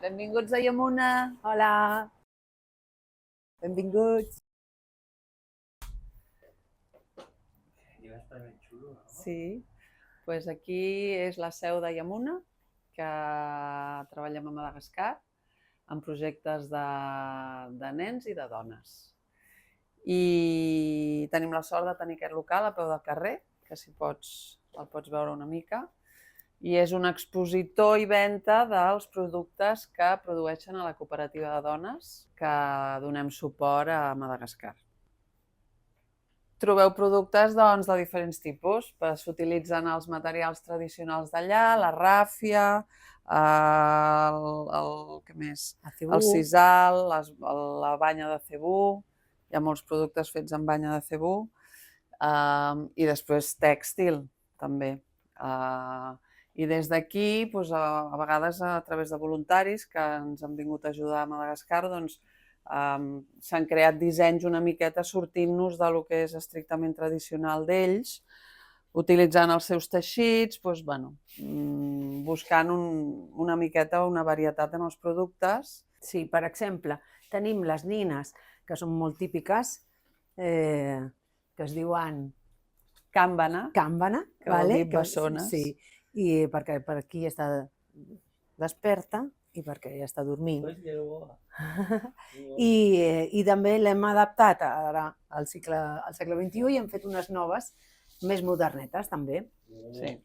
Benvinguts a Llamuna. Hola, benvinguts. Sí, pues aquí és la seu de Llamuna, que treballem a Madagascar en projectes de nens i de dones. I tenim la sort de tenir aquest local a peu del carrer, que si el pots veure una mica, i és un expositor i venda dels productes que produeixen a la cooperativa de dones que donem suport a Madagascar. Trobeu productes doncs, de diferents tipus. S'utilitzen els materials tradicionals d'allà, la ràfia, què més? El sisal, la banya de cebú, hi ha molts productes fets amb banya de cebú, i després tèxtil, també. I des d'aquí, doncs, a vegades a través de voluntaris que ens han vingut a ajudar a Madagascar, doncs, s'han creat dissenys una miqueta sortint-nos del que és estrictament tradicional d'ells, utilitzant els seus teixits, doncs, bueno, buscant una miqueta una varietat en els productes. Sí, per exemple, tenim les nines, que són molt típiques, que es diuen Càmbana, càmbana, que vol dir bessones. Sí, i perquè per aquí està desperta i perquè ja està dormint. I també l'hem adaptat ara al segle XXI i hem fet unes noves més modernetes, també. Sí.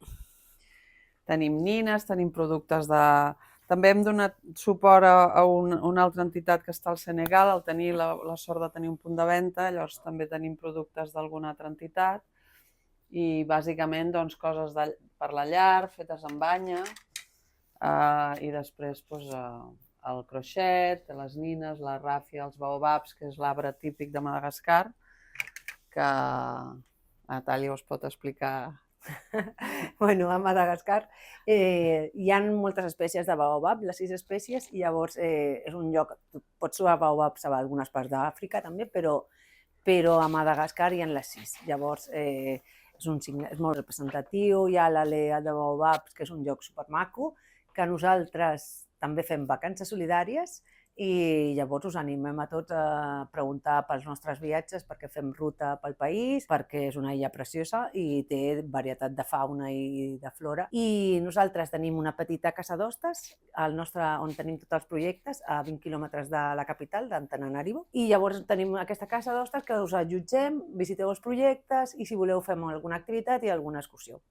Tenim nines, tenim productes de... També hem donat suport a una altra entitat que està al Senegal, al tenir la sort de tenir un punt de venda, llavors també tenim productes d'alguna altra entitat i bàsicament doncs, coses per la llar, fetes amb banya, i després doncs, el croixet, les nines, la ràfia, els baobabs, que és l'arbre típic de Madagascar, que Natàlia us pot explicar. Bueno, a Madagascar hi ha moltes espècies de baobab, les 6 espècies, i llavors és un lloc, pots trobar baobabs a algunes parts d'Àfrica també, però a Madagascar hi ha les 6. Llavors és molt representatiu, hi ha l'Alea de Baobabs, que és un lloc supermaco, que nosaltres també fem vacances solidàries i llavors us animem a tots a preguntar pels nostres viatges perquè fem ruta pel país, perquè és una illa preciosa i té varietat de fauna i de flora. I nosaltres tenim una petita casa d'hostes on tenim tots els projectes a 20 quilòmetres de la capital, d'Antananarivo, i llavors tenim aquesta casa d'hostes que us allotgem, visiteu els projectes i si voleu fem alguna activitat i alguna excursió.